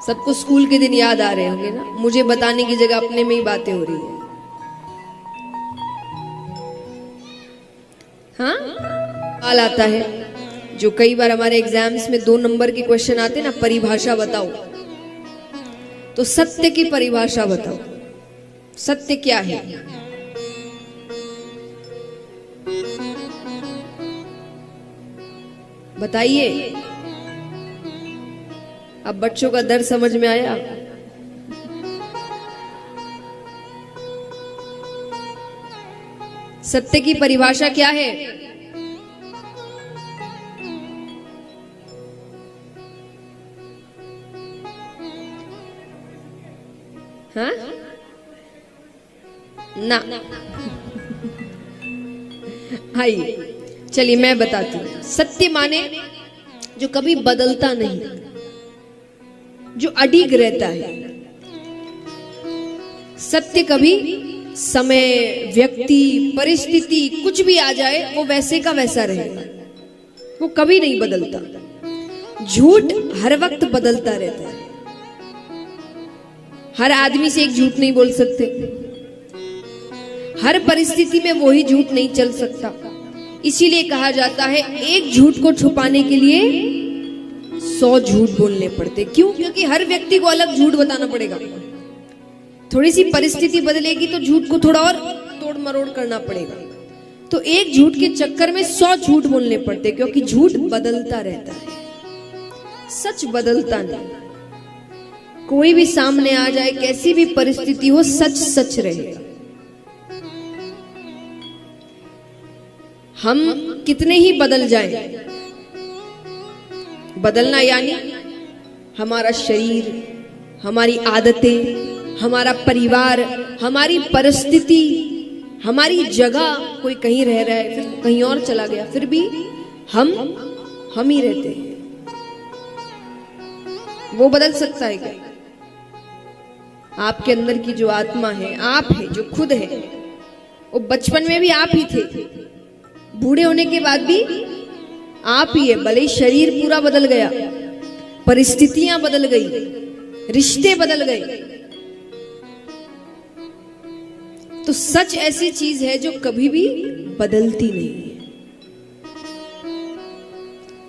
सबको स्कूल के दिन याद आ रहे होंगे ना, मुझे बताने की जगह अपने में ही बातें हो रही है। हाँ, सवाल आता है जो कई बार हमारे एग्जाम्स में 2 नंबर के क्वेश्चन आते हैं ना, परिभाषा बताओ। तो सत्य की परिभाषा बताओ, सत्य क्या है? बताइए। अब बच्चों का दर्द समझ में आया? सत्य की परिभाषा क्या है? हाँ ना, आइए चलिए मैं बताती हूँ। सत्य माने जो कभी बदलता नहीं, जो अडिग रहता है। सत्य कभी समय, व्यक्ति, परिस्थिति कुछ भी आ जाए वो वैसे का वैसा रहेगा, वो कभी नहीं बदलता। झूठ हर वक्त बदलता रहता है। हर आदमी से एक झूठ नहीं बोल सकते, हर परिस्थिति में वही झूठ नहीं चल सकता। इसीलिए कहा जाता है एक झूठ को छुपाने के लिए 100 झूठ बोलने पड़ते। क्यों? क्योंकि हर व्यक्ति को अलग झूठ बताना पड़ेगा। थोड़ी सी परिस्थिति बदलेगी तो झूठ को थोड़ा और तोड़ मरोड़ करना पड़ेगा। तो एक झूठ के चक्कर में 100 झूठ बोलने पड़ते, क्योंकि झूठ बदलता रहता है, सच बदलता नहीं। कोई भी सामने आ जाए, कैसी भी परिस्थिति हो, सच सच रहेगा। हम कितने ही बदल जाएं, बदलना यानी हमारा शरीर, हमारी आदतें, हमारा परिवार, हमारी परिस्थिति, हमारी जगह, कोई कहीं रह रहा है, फिर कहीं और चला गया, फिर भी हम ही रहते हैं। वो बदल सकता है क्या? आपके अंदर की जो आत्मा है, आप है, जो खुद है, वो बचपन में भी आप ही थे, बूढ़े होने के बाद भी आप ही है। भले शरीर पूरा बदल गया, परिस्थितियां बदल गई, रिश्ते बदल गए, तो सच ऐसी चीज है जो कभी भी बदलती नहीं है।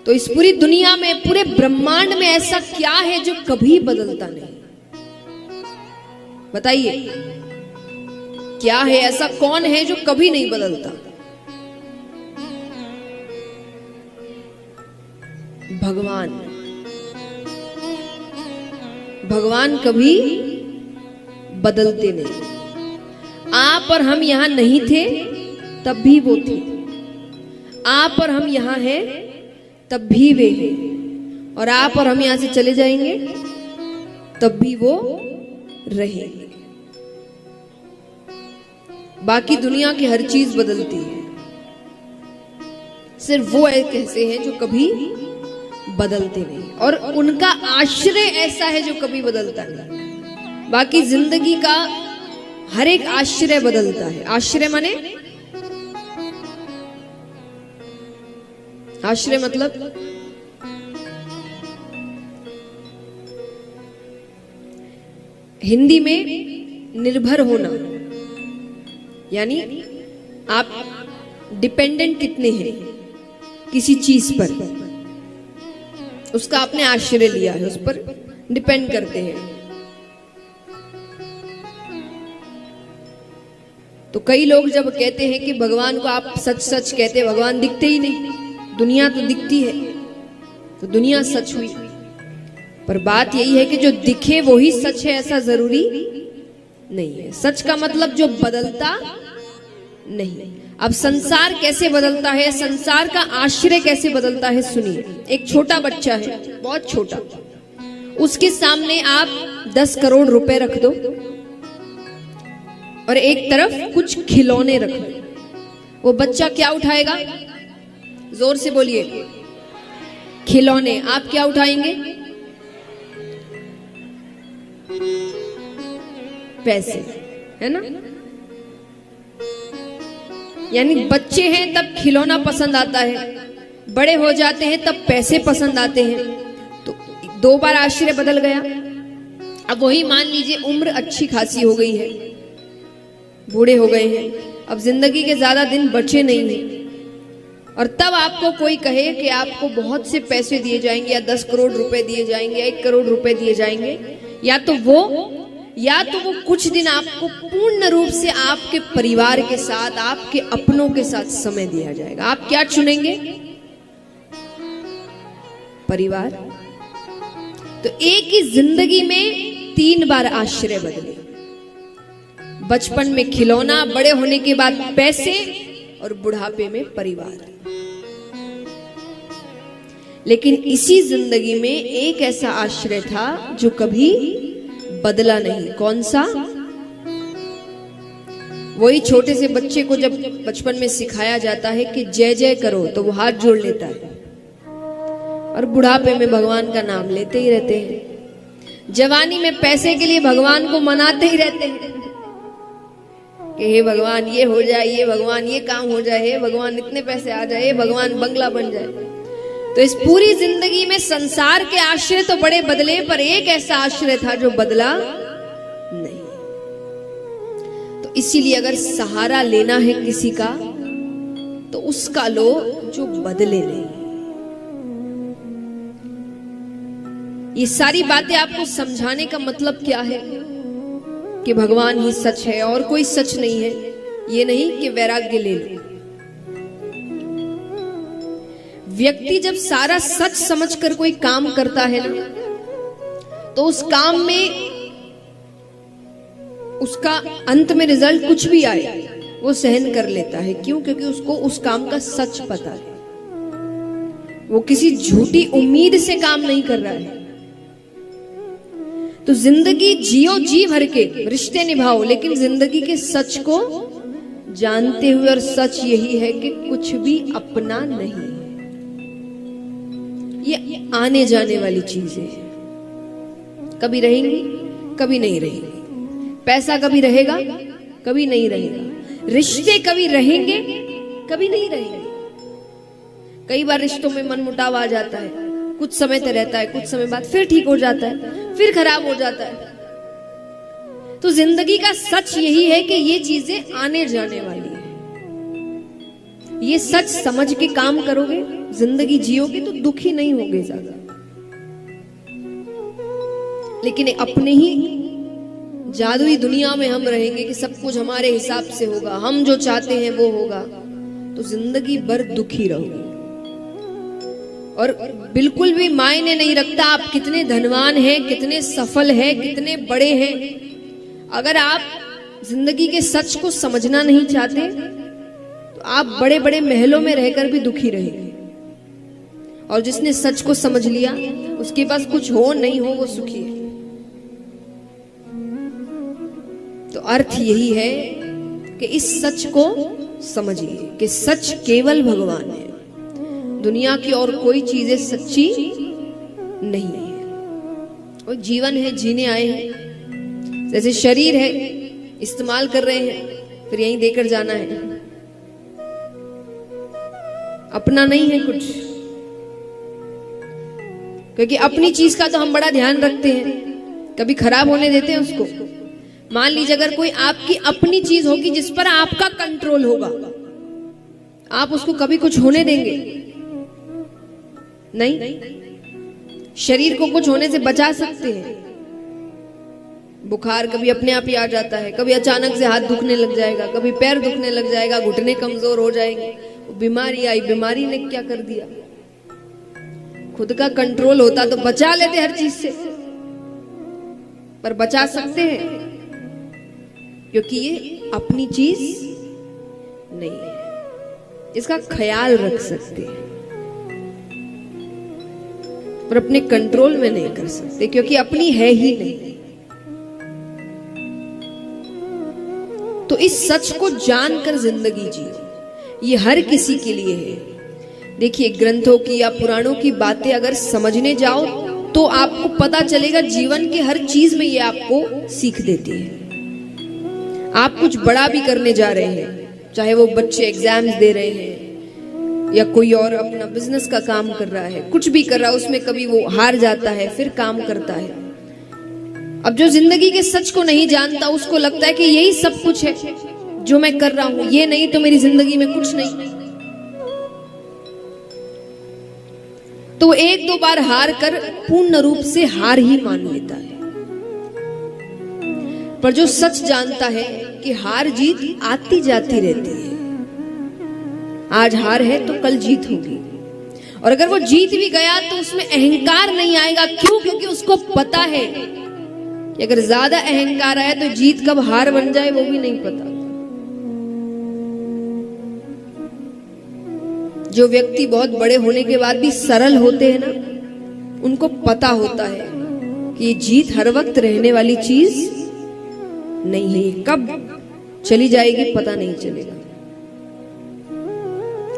तो इस पूरी दुनिया में, पूरे ब्रह्मांड में ऐसा क्या है जो कभी बदलता नहीं? बताइए, क्या है ऐसा? कौन है जो कभी नहीं बदलता? भगवान। भगवान कभी बदलते नहीं। आप और हम यहां नहीं थे तब भी वो थे, आप और हम यहां हैं तब भी वे हैं, और आप और हम यहां से चले जाएंगे तब भी वो रहेंगे। बाकी दुनिया की हर चीज बदलती है, सिर्फ वो कैसे हैं जो कभी बदलते नहीं, और उनका आश्रय ऐसा है जो कभी बदलता नहीं। बाकी जिंदगी का हर एक आश्रय बदलता है। आश्रय माने, आश्रय मतलब हिंदी में निर्भर होना, यानी आप डिपेंडेंट कितने हैं किसी चीज पर, उसका आपने आश्रय लिया है, उस पर डिपेंड करते हैं। तो कई लोग जब कहते हैं कि भगवान को आप सच सच कहते हैं, भगवान दिखते ही नहीं, दुनिया तो दिखती है, तो दुनिया सच हुई। पर बात यही है कि जो दिखे वही सच है, ऐसा जरूरी नहीं है। सच का मतलब जो बदलता नहीं। अब संसार कैसे बदलता है, संसार का आश्रय कैसे बदलता है, सुनिए। एक छोटा बच्चा है, बहुत छोटा, उसके सामने आप 10 करोड़ रुपए रख दो और एक तरफ कुछ खिलौने रख दो, वो बच्चा क्या उठाएगा? जोर से बोलिए। खिलौने। आप क्या उठाएंगे? पैसे, है ना? यानी बच्चे हैं तब खिलौना पसंद आता है, बड़े हो जाते हैं तब पैसे पसंद आते हैं। तो 2 बार आश्रय बदल गया। अब वही मान लीजिए उम्र अच्छी खासी हो गई है, बूढ़े हो गए हैं, अब जिंदगी के ज्यादा दिन बचे नहीं हैं, और तब आपको कोई कहे कि आपको बहुत से पैसे दिए जाएंगे, या 10 करोड़ रुपए दिए जाएंगे, या 1 करोड़ रुपए दिए जाएंगे, या तो वो कुछ दिन आपको पूर्ण रूप से आपके परिवार के साथ, आपके अपनों के साथ समय दिया जाएगा। आप क्या चुनेंगे? परिवार। तो एक ही जिंदगी में 3 बार आश्रय बदले, बचपन में खिलौना, बड़े होने के बाद पैसे, और बुढ़ापे में परिवार। लेकिन इसी जिंदगी में एक ऐसा आश्रय था जो कभी बदला नहीं। कौन सा? वही छोटे से बच्चे को जब बचपन में सिखाया जाता है कि जय जय करो, तो वो हाथ जोड़ लेता है, और बुढ़ापे में भगवान का नाम लेते ही रहते हैं। जवानी में पैसे के लिए भगवान को मनाते ही रहते हैं कि हे भगवान ये हो जाए, ये भगवान ये काम हो जाए, हे भगवान इतने पैसे आ जाए, हे भगवान बंगला बन जाए। तो इस पूरी जिंदगी में संसार के आश्रय तो बड़े बदले, पर एक ऐसा आश्रय था जो बदला नहीं। तो इसीलिए अगर सहारा लेना है किसी का, तो उसका लो जो बदले नहीं। ये सारी बातें आपको समझाने का मतलब क्या है कि भगवान ही सच है और कोई सच नहीं है, ये नहीं कि वैराग्य ले लो। व्यक्ति जब सारा सच समझकर कोई काम करता है ना, तो उस काम में उसका अंत में रिजल्ट कुछ भी आए वो सहन कर लेता है। क्यों? क्योंकि उसको उस काम का सच पता है। वो किसी झूठी उम्मीद से काम नहीं कर रहा है। तो जिंदगी जियो, जी भर के रिश्ते निभाओ, लेकिन जिंदगी के सच को जानते हुए। और सच यही है कि कुछ भी अपना नहीं है, ये आने जाने वाली चीजें हैं। कभी रहेंगी, कभी नहीं रहेंगी। पैसा कभी रहेगा, कभी नहीं रहेगा। रिश्ते कभी रहेंगे, कभी नहीं रहेंगे। कई बार रिश्तों में मनमुटाव आ जाता है, कुछ समय तक रहता है, कुछ समय बाद फिर ठीक हो जाता है, फिर खराब हो जाता है। तो जिंदगी का सच यही है कि ये चीजें आने जाने वाली है। ये सच समझ के काम करोगे, जिंदगी जियोगे, तो दुखी नहीं होगे ज्यादा। लेकिन अपने ही जादुई दुनिया में हम रहेंगे कि सब कुछ हमारे हिसाब से होगा, हम जो चाहते हैं वो होगा, तो जिंदगी भर दुखी रहोगे। और बिल्कुल भी मायने नहीं रखता आप कितने धनवान हैं, कितने सफल हैं, कितने बड़े हैं। अगर आप जिंदगी के सच को समझना नहीं चाहते, तो आप बड़े बड़े महलों में रहकर भी दुखी रहेंगे। और जिसने सच को समझ लिया, उसके पास कुछ हो नहीं हो, वो सुखी है। तो अर्थ यही है कि इस सच को समझिए कि सच केवल भगवान है। दुनिया की और कोई चीजें सच्ची नहीं है। और जीवन है, जीने आए हैं। जैसे शरीर है, इस्तेमाल कर रहे हैं, फिर यहीं देकर जाना है। अपना नहीं है कुछ, क्योंकि अपनी चीज का तो हम बड़ा ध्यान रखते हैं, कभी खराब होने देते हैं उसको। मान लीजिए अगर कोई आपकी अपनी चीज होगी जिस पर आपका कंट्रोल होगा, आप उसको कभी कुछ होने देंगे? नहीं। शरीर को कुछ होने से बचा सकते हैं। बुखार कभी अपने आप ही आ जाता है, कभी अचानक से हाथ दुखने लग जाएगा, कभी पैर दुखने लग जाएगा, घुटने कमजोर हो जाएंगे। बीमारी आई, बीमारी ने क्या कर दिया? खुद का कंट्रोल होता तो बचा लेते हर चीज से, पर बचा सकते हैं क्योंकि ये अपनी चीज नहीं है, इसका ख्याल रख सकते हैं, पर अपने कंट्रोल में नहीं कर सकते क्योंकि अपनी है ही नहीं। तो इस सच को जानकर जिंदगी जियो, ये हर किसी के लिए है। देखिए, ग्रंथों की या पुराणों की बातें अगर समझने जाओ तो आपको पता चलेगा जीवन के हर चीज में ये आपको सीख देती है। आप कुछ बड़ा भी करने जा रहे हैं, चाहे वो बच्चे एग्जाम्स दे रहे हैं या कोई और अपना बिजनेस का काम कर रहा है, कुछ भी कर रहा है, उसमें कभी वो हार जाता है, फिर काम करता है। अब जो जिंदगी के सच को नहीं जानता उसको लगता है कि यही सब कुछ है जो मैं कर रहा हूं, ये नहीं तो मेरी जिंदगी में कुछ नहीं। तो एक दो बार हार कर पूर्ण रूप से हार ही मान लेता है। पर जो सच जानता है कि हार जीत आती जाती रहती है, आज हार है तो कल जीत होगी, और अगर वो जीत भी गया तो उसमें अहंकार नहीं आएगा। क्यों? क्योंकि उसको पता है कि अगर ज्यादा अहंकार आया तो जीत कब हार बन जाए वो भी नहीं पता। जो व्यक्ति बहुत बड़े होने के बाद भी सरल होते हैं ना, उनको पता होता है कि ये जीत हर वक्त रहने वाली चीज नहीं है, कब चली जाएगी पता नहीं चलेगा।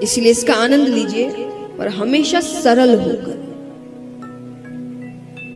इसलिए इसका आनंद लीजिए और हमेशा सरल होकर